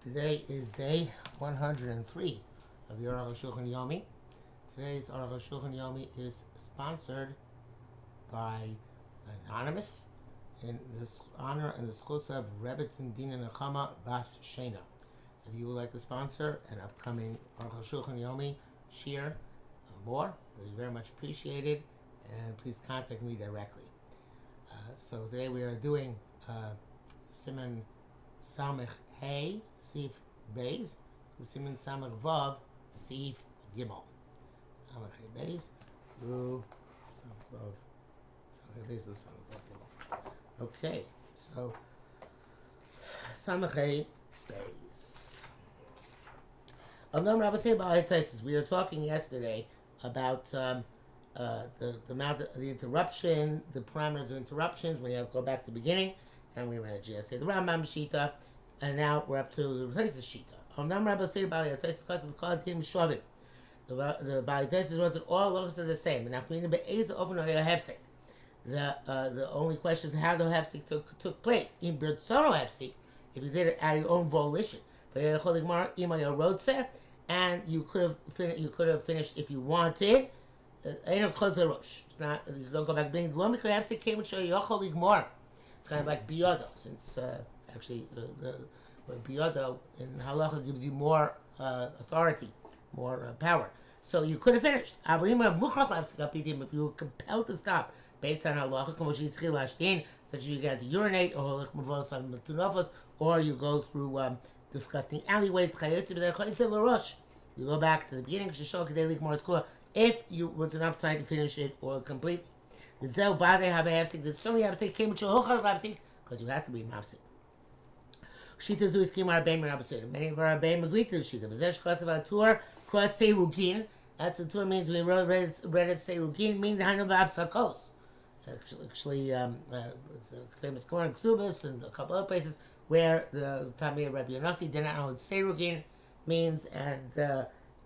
Today is day 103 of the Arukh HaShulchan Yomi. Today's Arukh HaShulchan Yomi is sponsored by Anonymous in this honor and the schus of Rebbetzin Dina Nechama Bas Shena. If you would like to sponsor an upcoming Arukh HaShulchan Yomi shir or more, it would be very much appreciated, and please contact me directly. So today we are doing Siman Samech Hey Sif Beis, Siman Samech Vav Sif Gimel. Samech Hey Beis through Samech Vav. Samech Beis through Samech Vav Gimel. Okay, so Samech Hey Beis. We were talking yesterday about the amount of the interruption, the parameters of interruptions. We have to go back to the beginning, and we ran a GSA, the Rambam Shita, and now we're up to the Replacement Shita. The Ba'atesis wrote that all logos are the same, and after the only question is how the hefsek took place. In Birtzono hefsek, if you did it at your own volition, and you could have finished if you wanted. It's not, you don't go back being the hefsek came and show you more. It's kind of like biyado, since actually the biyado in halacha gives you more authority, more power. So you could have finished. If you were compelled to stop based on halacha, such as you got to urinate or you go through disgusting alleyways, you go back to the beginning if you was enough time to finish it or complete. There's only hefsek came with because you have to be mafsik. Shita zu is kimar beim rabbasim. Many of our beim agree to the shita. V'zesh klasav atur cross seirugin. That's the tour means we read it seirugin means hanu v'avsakos. Actually, it's a famous Koran Ksubas and a couple other places where the Tamir Rabbi Yonasi did not know what seirugin means, and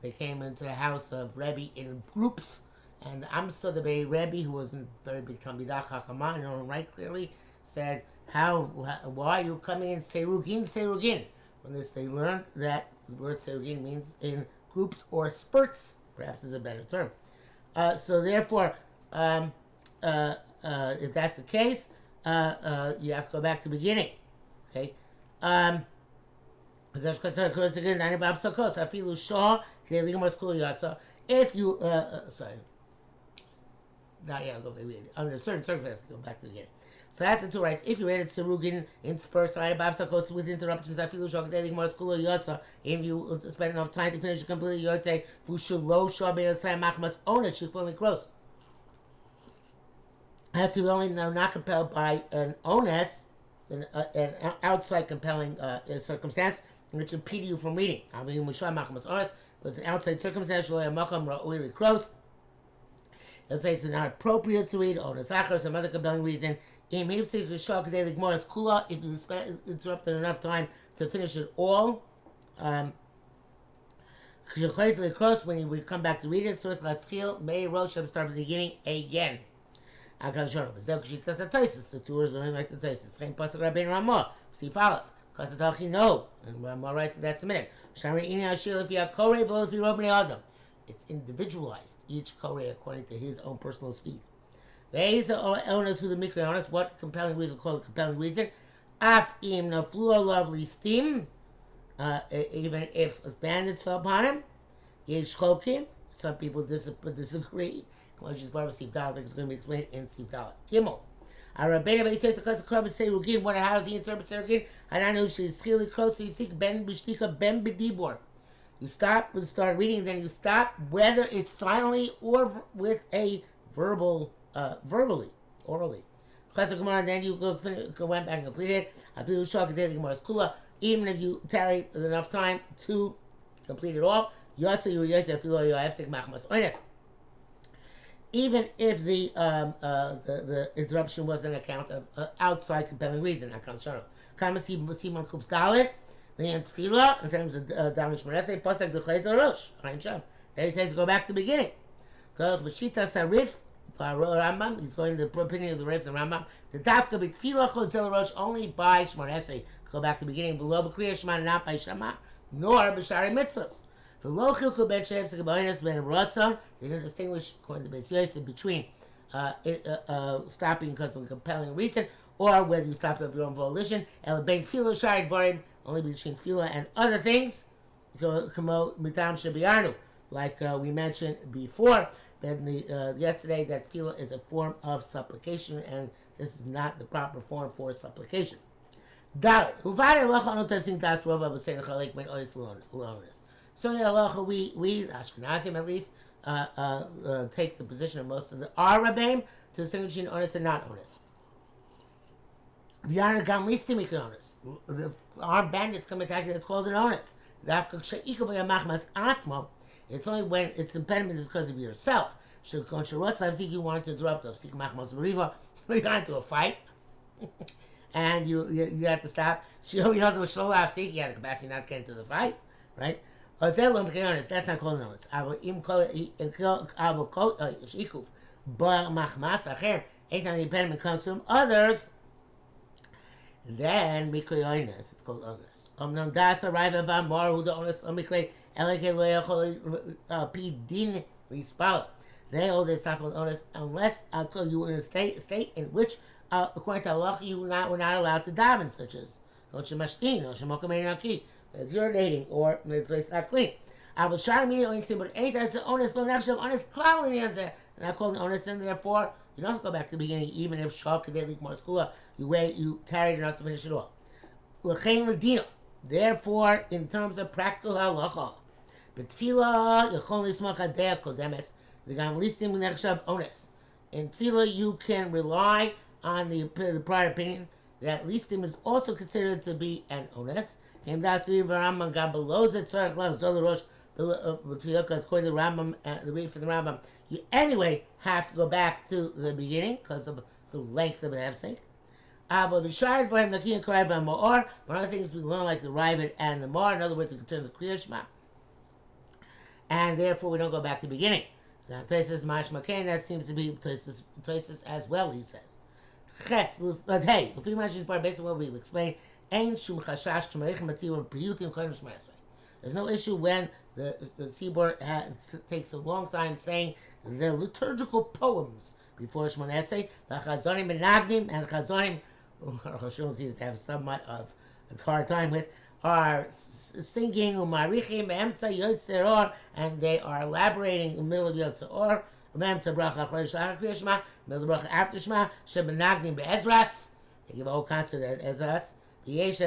they came into the house of Rebbe in groups. And Amsa the Bay Rebbe, who wasn't very big Talmidah Chachama, in her own right clearly, said, why are you coming in Seirugin? When they learned that the word Seirugin means in groups or spurts, perhaps is a better term. So therefore, if that's the case, you have to go back to the beginning. Okay? If you, sorry. Not yet, under certain circumstances, go back to the beginning. So that's the two rights. If you read it Serugin in spurs, with interruptions, if you spend enough time to finish it completely, you would say, that's only not compelled by an onus, an outside compelling circumstance, which impeded you from reading. Was an outside circumstance, it'll say it's not appropriate to read, or some other compelling reason. If you interrupted enough time to finish it all, when we come back to read it, so may Rosh have started the beginning again. The two is only like the Taisis. No, and Ramah writes that's the minute. It's individualized, each Koreh according to his own personal speed. What compelling reason called a compelling reason? Lovely steam, even if bandits fell upon him. Some people disagree. It's going to be explained in Sif Dalet. Gimel. Rabbeinu says because the Krab say Rugin, what how does he interpret Rugin? I don't know she's skilled close to seek ben b'shtika ben b'dibor. You stop and start reading, then you stop, whether it's silently or with a verbally, orally. Then you go went back and complete it. I feel shocked at the Gemara's kula. Even if you tarry enough time to complete it all, even if the interruption was an account of outside compelling reason, the tefillah in terms of Damish Meresei, Pasek the Chayzer Rosh, there he says go back to the beginning. Rambam, he's going to the opinion of the Rif, the Rambam. The Dafka B'Tfilah Chozel Rosh only by Shmar Esrei go back to the beginning. Below Kriya Shema, not by Shema, nor b'shari mitzvos. For lo chilku ben shev sekabayinus ben ratzon, they didn't distinguish according to Beis Yosef between stopping because of a compelling reason, or whether you stopped of your own volition. El ben filo shari dvarim, only between filo and other things. Kamo mitam shebiarnu, like we mentioned before, yesterday, that filo is a form of supplication, and this is not the proper form for supplication. Dalit. So the halacha, we Ashkenazim at least, take the position of most of the Arabim to distinguish between onus and not onus. The armed bandits come attack you, that's called an onus. It's only when its impediment is because of yourself. You wanted to interrupt us. You got into a fight. And you have to stop. You have the capacity not to get into the fight, right? That's not called an onus. Anytime the impediment comes from others, then mikri onus, it's called onus. They hold this not called onus unless you were in a state in which, according to Allah, you were not allowed to daven, such as as urinating, or it's not clean. I was trying to mean, but anytime it's onus, no nafshav onus, cloudly answer, and I call it onus, and therefore you don't have to go back to the beginning, even if shak kedelik marskula, you tarried enough to finish it all. L'chein l'dino. Therefore, in terms of practical halacha, b'tfila yechol nismach adeh kodemes, the gam listim nechshav onus. In tefillah, you can rely on the prior opinion that listim is also considered to be an onus. Because according to the Rambam, the read for the Rambam, you anyway have to go back to the beginning because of the length of the hefsek. One of the things we learn, like the Ravid and the Mar, in other words, it turns the Kriya Shema, and therefore we don't go back to the beginning. Now, Tosis Mashma Kain, that seems to be Tosis as well, he says. But hey, based on what we've explained, there's no issue when the tzibur takes a long time saying the liturgical poems before Shemona Esrei. The Chazonim and Nagdim, and Chazonim, Arukh HaShulchan seems to have somewhat of a hard time with, are singing Umarichim Emtza Yotzer Or, and they are elaborating in the middle of Yotzer Or. Emtza Bracha Kriya Shema, middle of Bracha after Shema, Shebenagdim Be'ezras. They give a whole concert at Ezras. And there's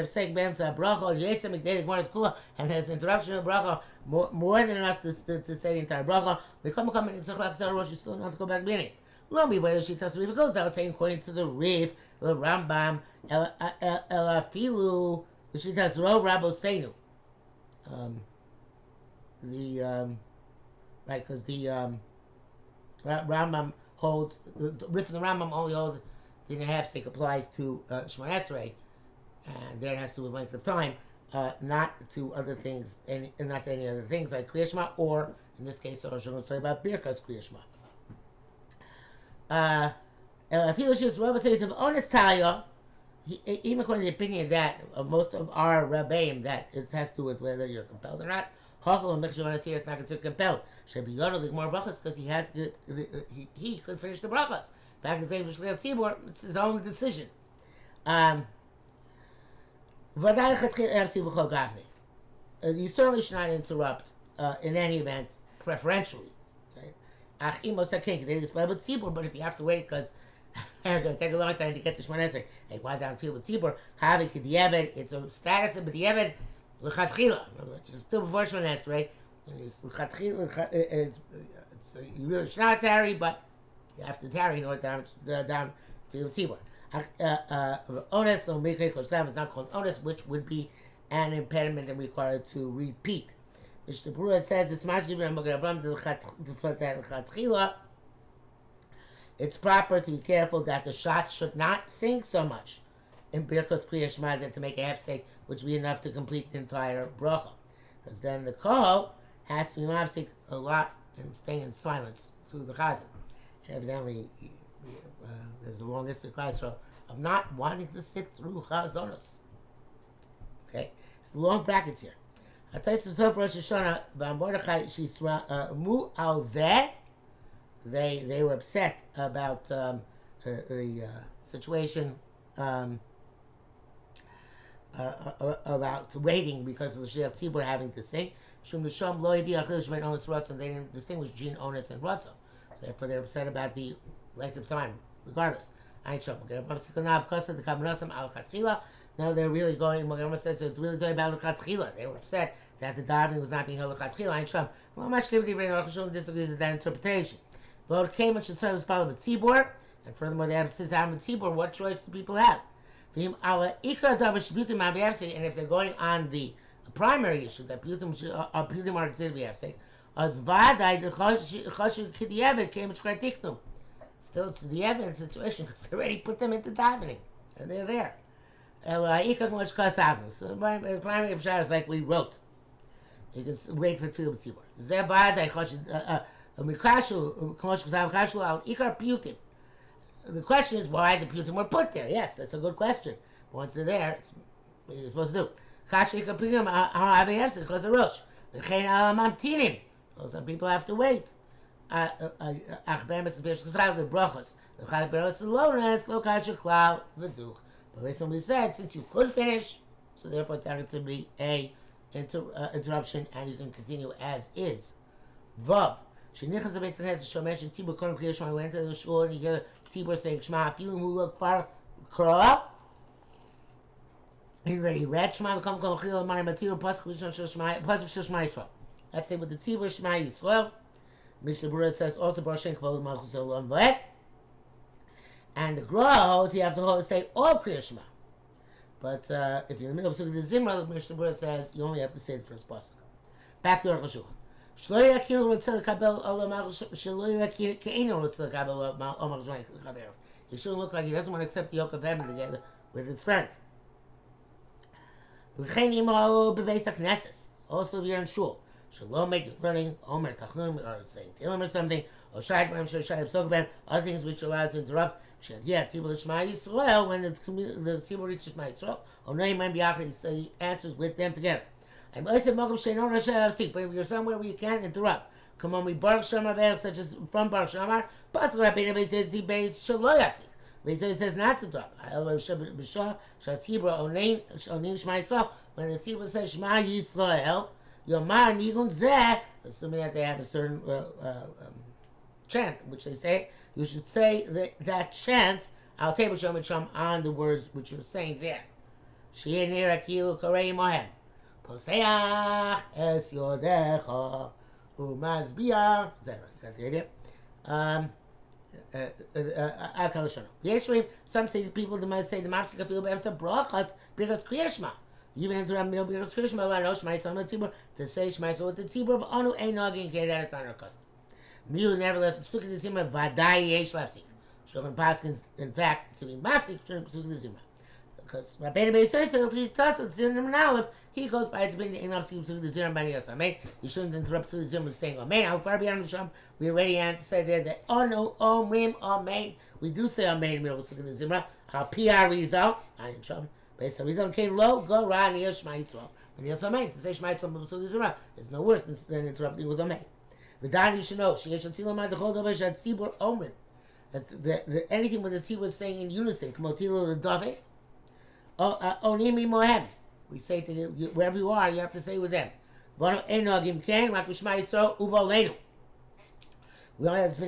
interruption of bracha, more than enough to say the entire bracha. We come in Rosh, you still don't have to go back to the beginning. Lo mi where she tells the Riv, it goes down saying according to the Riv, the Rambam, Elafilu, the she tells Rov Rabo Seinu. Right, because the Rambam holds, the Riv and the Rambam only hold the half stick applies to Shemona Esrei. And there it has to do with length of time, not to other things, not to any other things like Kriya Shema, or in this case, Arukh HaShulchan is talking about Birkas Kriya Shema. Even according to the opinion that of most of our Rabbeim, that it has to do with whether you're compelled or not. It's not considered compelled. Should be yodel more brachas because he has he could finish the brachas. In fact, the same for Shliach Tzibur, it's his own decision. You certainly should not interrupt in any event, preferentially. Right? But if you have to wait because it's going to take a long time to get to Shemona Esrei, like why down field with Tzibur, it's a status of B'diavad l'chatchila. In other words, it's still before Shemona Esrei, you really should not tarry, but you have to tarry in order down to Tzibur. Onus, no mikre koshlam, is not called onus, which would be an impediment and required to repeat. Which the Brura says it's it's proper to be careful that the shots should not sing so much in Birkas Kriya Shema than to make a hefsek, which would be enough to complete the entire bracha. Because then the kol has to be mafsik a lot and staying in silence through the chazan. And evidently, there's a long history of not wanting to sit through chazonos. Okay, it's long brackets here. Rosh Hashanah, Mordechai, Mu al Zeh. They were upset about the situation about waiting because of the Shliach Tzibur having to sing. Shum Nisham Lo Yavi Achil Shmein Onus Ratzon. They didn't distinguish between Onus and Ratzon. So therefore they're upset about the length of time, regardless. Now they're really going, Magamah says it's really going about L'Chatchila. They were upset that the davening was not being held L'Chatchila. Ein Sham. Well, Mashkim Divrei Arukh HaShulchan disagrees with that interpretation. But came and should say it was part of Tzibur, and furthermore, they have says Am Tzibur. What choice do people have? And if they're going on the primary issue that Piyutim are considered to be Hefsek, as Vadai the Choshev K'Diavad came to Shkaratiknum. Still, it's the evidence situation because they already put them into davening, and they're there. So the primary pshat is like we wrote. You can wait for Tefillah B'Tzibur. Zeh Vadai Choshev Mikashu K'Mosh Kashav Al Ikar Piyutim. The question is why the Piyutim were put there. Yes, that's a good question. But once they're there, it's what you're supposed to do. Because of Rosh. Some people have to wait. The But basically said, since you could finish, so therefore it's not to be a interruption and you can continue as is. Vav. Shenichas the Beit Knesset Shomesh and Tzibur Korim Kriyas Shema went to the shul and you hear Tzibur saying Shema Afilu Mu Lo Kfar Kra. He read Shema V'Kom Kol Chil Mari Matiru Pasuk Rishon Shel Shema Pasuk Shel Shema Yisrael. Let's say with the Tzibur Shema Yisrael. Mishnah Berurah says also Baruch Shem Kavod Malchus Olam V'et. And the Gros you have to say all Kriyas Shema. But if you're in the middle of the Zimra, the Mishnah Berurah says you only have to say the first pasuk. Back to Arukh HaShulchan. You shouldn't look like he doesn't want to accept the yoke of heaven together with his friends. Also, if you're in shul, shalom make you running, omer tachnum, or saying tilim or something, or shayk b'ram shayk sokben, other things which you're allowed to interrupt. Yeah, tzibur l'shma Yisrael when the tzibur reaches Shema Yisrael, or no man b'yachid, so he answers with them together. But if you're somewhere where you can't interrupt, come on, we Baruch Shamar such as from Baruch Shamar, Pasuk Rabbeinu says he based Shelo Yafsik. He says not to drop. When the tzibur says Shema Yisrael, Yomar Nigun Zeh, assuming that they have a certain chant, which they say, you should say that chant, Al Tebel Shom Shom on the words which you're saying there. Shir Nira Kilu Karei Mohem. Poseach es yodecha umazbiach. Is that right? You guys get it? Some say people must say the mafsik of the brachas because Kriyas Shema. Even if they're because Kriyas Shema, I know Shema Yisrael tzibur to say Shema Yisrael with the tzibur of anu ein nagin. Okay, that is not our custom. Milu nevertheless psukim the zimra vaday yesh lafsik. Shulchan paskins in fact to be mafsik shouldn't psukim the zimra. Because Rabbeinu Beis Yosef, he goes by his opinion in the Zimra Bani Yosef. You shouldn't interrupt the Zimra saying Amen. How far beyond the Sham? We already had to say there that Omrim Amen. We do say Amen in the Zimra. Our PR result, Ayin Sham. Based on result came low, go right near Shema Yisrael. When Yosef Amen, to say Shema Yisrael in the Zimra, it's no worse than interrupting with Amen. The Dan you should know, She Yesh Tilamai the Chol Davar Shad Tzibur Omrim. That's anything with the Tzibur saying in unison. Kamotilo the David. Onimi Mohem. We say to you, wherever you are, you have to say with them. We only have to speak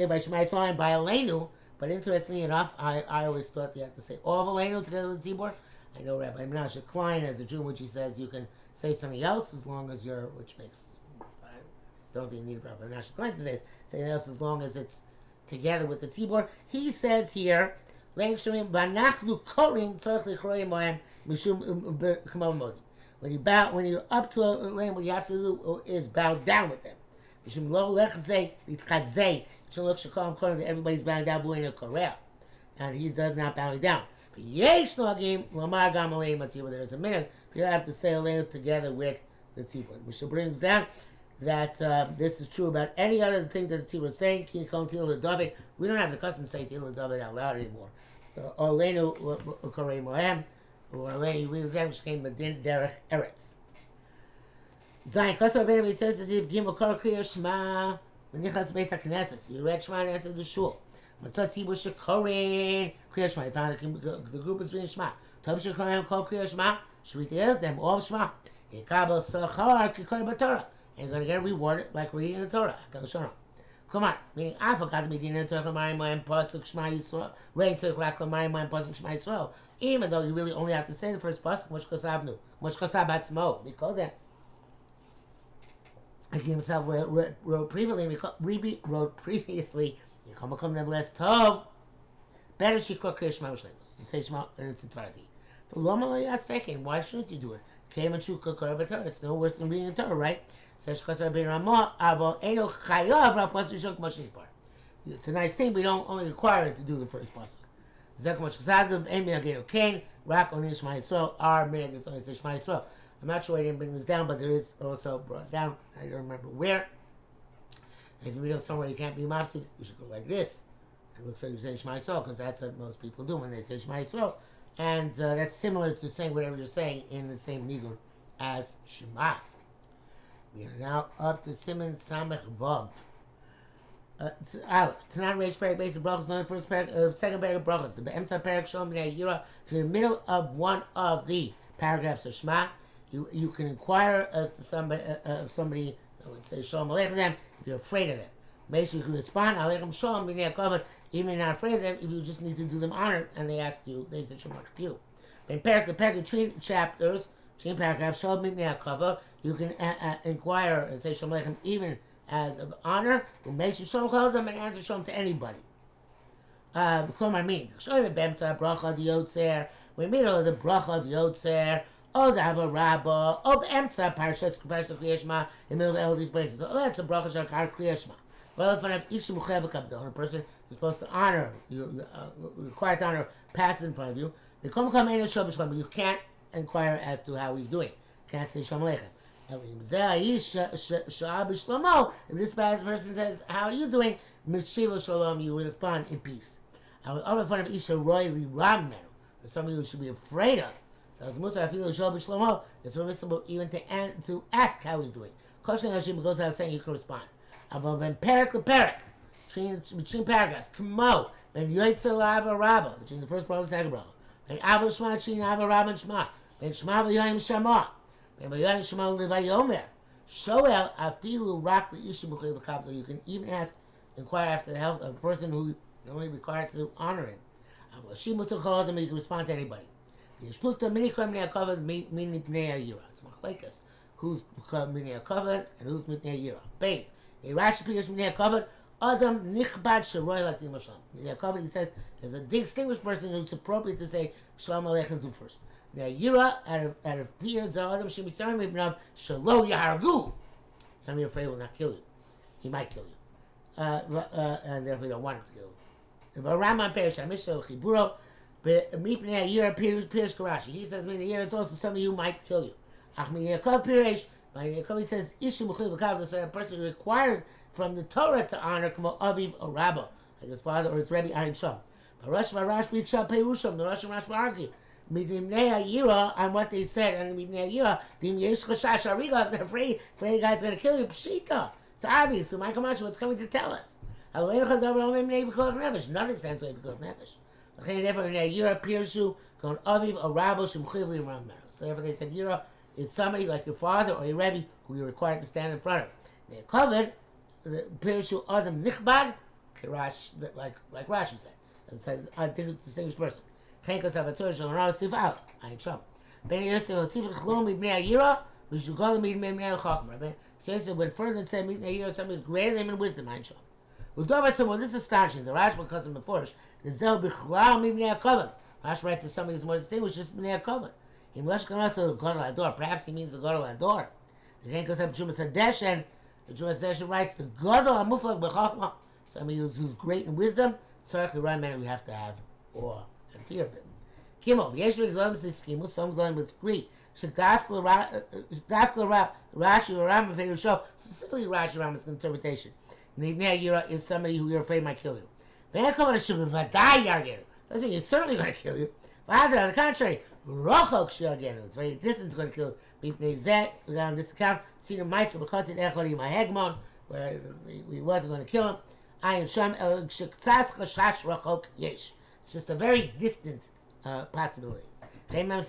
by Shema Yisrael and by Aleinu, but interestingly enough, I always thought you have to say all of Aleinu together with Tzibur. I know Rabbi Menashe Klein has a Jew which he says you can say something else as long as you're, which makes, I don't think you need Rabbi Menashe Klein to say something else as long as it's together with the Tzibur. He says here, when you bow, when you're up to a lane, what you have to do is bow down with them. You should look that everybody's bowing down, and he does not bow down. There's a minute, you have to say Aleinu together with the tzibur. Mishnah brings down that this is true about any other thing that the tzibur is saying. We don't have the custom to say Tila David out loud anymore. Aleinu Karei Mohem. or Lenny, we which came Medin Derech Eretz. Zayin Kosovo Ben says as if Gimel Kor Kriya Shema when Nichas Beis HaKnesses. You read Shema and entered the shul. Matzot Tzibur Shekorin Kriya Shema. You found the group is reading Shema. Tov Shekorin Kol Kriya Shema. Should we tell them all Shema? Yekabel Sachar Kikor B'Torah. And you're going to get a reward like reading the Torah. Klamar, meaning I forgot to be the Tzorach L'Marim Moem Pasuk Shema Yisrael. Rein Tzorach Rak L'Marim Moem Pasuk Shema Yisrael. Even though you really only have to say the first pasuk, Mosh Kosabnu, Mosh Kosab Atzmo. Because that. Like he himself wrote previously, Yikom nevertheless Tov. Better Shikra Kriya Shema Mishlemus. You say Shema in its entirety. For Loma Lo Second, why shouldn't you do it? Came and Shukra Korah B'Torah. It's no worse than reading the Torah, right? Says Kosar Ben Ramah, Avo Eno Chayav Rapos Yishok Moshe's part. It's a nice thing, but you don't only require it to do the first pasuk. Zek Mosh Kosadav, Ein Minageno Ken, Rak Onin Shema Yisrael, Our Minag is only say Shema Yisrael. I'm not sure I didn't bring this down, but there is also brought down. I don't remember where. If you read somewhere you can't be mafsik, you should go like this. It looks like you're saying Shema Yisrael, because that's what most people do when they say Shema Yisrael. And that's similar to saying whatever you're saying in the same nigun as Shema. We are now up to Siman Samech Vav. Aleph. Tanan Reish Perek Beis Brachos. Not the first perek, second perek of Brachos. The Be'emtza Perek Shalom B'nei Yira. If you're in the middle of one of the paragraphs of Shema, you can inquire as to somebody, I would say Shalom Aleichem them, if you're afraid of them. Basically, you can respond, Aleichem Shalom B'nei Yaakov, even if you're not afraid of them, if you just need to do them honor, and they ask you, they say Shalom to you. In the perek between chapters, between paragraphs, Shalom B'nei Yaakov, you can inquire and say Shalom Aleichem even as of honor, who makes you Shalom Chodem and answer Shalom to anybody. Klomar mean, Shalom B'emtza Bracha the Yotzer, we're in the middle of the Bracha of Yotzer, or the Hava Rabbah, or B'emtza Parshas Kriya Shema, in the middle of all these places. Oh, that's the Bracha Shakar Kriya Shema. Well, if I have Isha Muchev Kabdon, a person who's supposed to honor, you required to honor, pass in front of you, you can't inquire as to how he's doing. Can't say Shalom Aleichem. If this bad person says, how are you doing? Mishiva Shalom, you respond in peace. I was out in front of Isha Royally Ram Meru, somebody who should be afraid of. So as Musa, I feel it's permissible even to ask how he's doing. Koshkan Hashem goes out saying you can respond. Aval ben perek leperek, between paragraphs. Kamo ben yoytzer la'ava rabba, between the first bracha and the second bracha. Ben aval shema between ava rabba and shema. Ben shema v'yoyim shema. Ben v'yoyim shema l'vayomer. Shoel afilu rak li'isha b'chei v'kabdo. You can even inquire after the health of a person who is only required to honor him. Aval shimu t'chol adam, you can respond to anybody. Yishpulta minikra minei hakavod mini pnei ha'yira. It's machlekes. Who's minei hakavod and who's minei ha'yira. Base. A Rashi Pirish Minei HaKavod, Adam Nichbad Sheroy Lakim Hashem. Minei HaKavod, he says, there's a distinguished person who's appropriate to say Shalom Aleichem do first. Minei Yira, out of fear, Zal Adam Shem Yisrael Mibnav Shalo Yahargu. Some of you are afraid he will not kill you. He might kill you. And therefore you don't want him to kill you. If a Raman Perish, Amishah Chiburo, Mipnei Yira Pirish Karashi. He says Minei Yira is also somebody who might kill you. Ach Minei HaKavod Pirish, he says, Isha Muchil V'Kav, that's a person required from the Torah to honor Kamo Aviv or Rabba, like his father or his Rebbe Ayin Shom. But Rosh Varash B'Ikshal Perusham, the Rosh and Rosh argue. Midimnei Ha'yira, on what they said, and Midimnei Ha'yira, Dim Yesh Chashash Hariga, if they're afraid the guy's going to kill you, Pshita. It's obvious, so my Kamash, what's coming to tell us? Nothing stands away because of Nefesh. Therefore, Yira Pirshu, Kamo Aviv or Rabba, Shemchiv L'Ram Mero. So therefore they said, Yira is somebody like your father or your Rebbe who you're required to stand in front of. They're covered, the Pirshu Adam Nichbad, like Rashi said. I think it's a distinguished person. Chenkas Avator Shalom Sif Al, Ayin Shom. Ben Yosef Sif Chlom Ibnei Ayira, we should call him Ibnei Chachma. So he said, when further said Ibnei Ayira, somebody is greater than him in wisdom, Ayin Shom. Well, this is astonishing. The Rashi because of the Meforish, the Zel Bichlal Ibnei HaKavod. Rashi writes that somebody is more distinguished, just Ibnei HaKavod. Perhaps he means the Gadol Ador. The Ken goes up to Jumas Hadesh, and the Jumas Hadesh writes the Gadol Amuflag B'Chachma. Somebody who's great in wisdom, certainly the right man we have to have awe and fear of him. Kimo, Yeshua Glam says Kimo, some Glam with Greek. Dafkla Rashi or Ram of show, specifically Rashi Ram's interpretation. Nibnei Yira is somebody who you're afraid might kill you. Doesn't mean he's certainly going to kill you. On the contrary, Rochok Shiagenu. It's very distant. It's going to kill Mipnei Zeh. On this account, Sina Meiser B'Chotzit Echori Mahegmon, where he wasn't going to kill him. Ayin Sham El Shektzas Chashash Rochok Yesh. It's just a very distant possibility. That's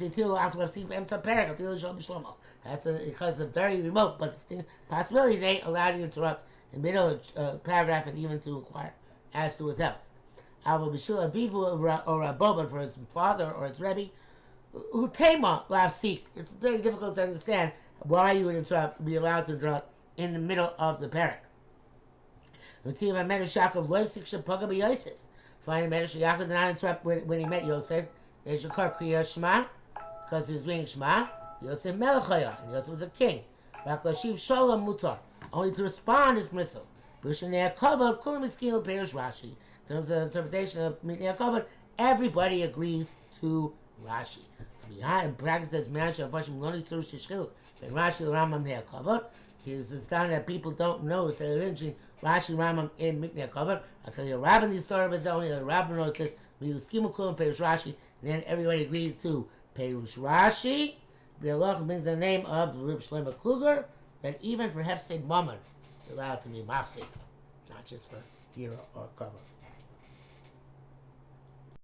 because of very remote but distinct possibility. They allowed you to interrupt in the middle of a paragraph and even to inquire as to his health. Or Rabban for his father or his rebbe, who tema lav seek. It's very difficult to understand why you would interrupt, be allowed to interrupt in the middle of the parak. Find the Medrash Yaakov did not interrupt when he met Yosef. They should call Kriya Shema because he was reading Shema. Yosef Melechaya, and Yosef was a king. Raklashiv Shalom Mutar. Only to respond is permissible. Bushanei Kavod Kulam Iskinu Perish Rashi. In terms of the interpretation of Mitnei Kavod, everybody agrees to Rashi. In practice, as Masha Vashim Loni Sur Shishchilu, and Rashi Ramam Nei Kavod. It's astounding that people don't know that they're lynching Rashi Ramam in Mitnei Kavod. Because the Rabbin the story is only the Rabbin knows this. We use Skimu Kulam Perish Rashi. And then everybody agreed to Perush Rashi. Bialoch brings the name of Reb Shlomo Kluger, that even for Hefsed Mammon, you're allowed to be mafsik, not just for hero or cover.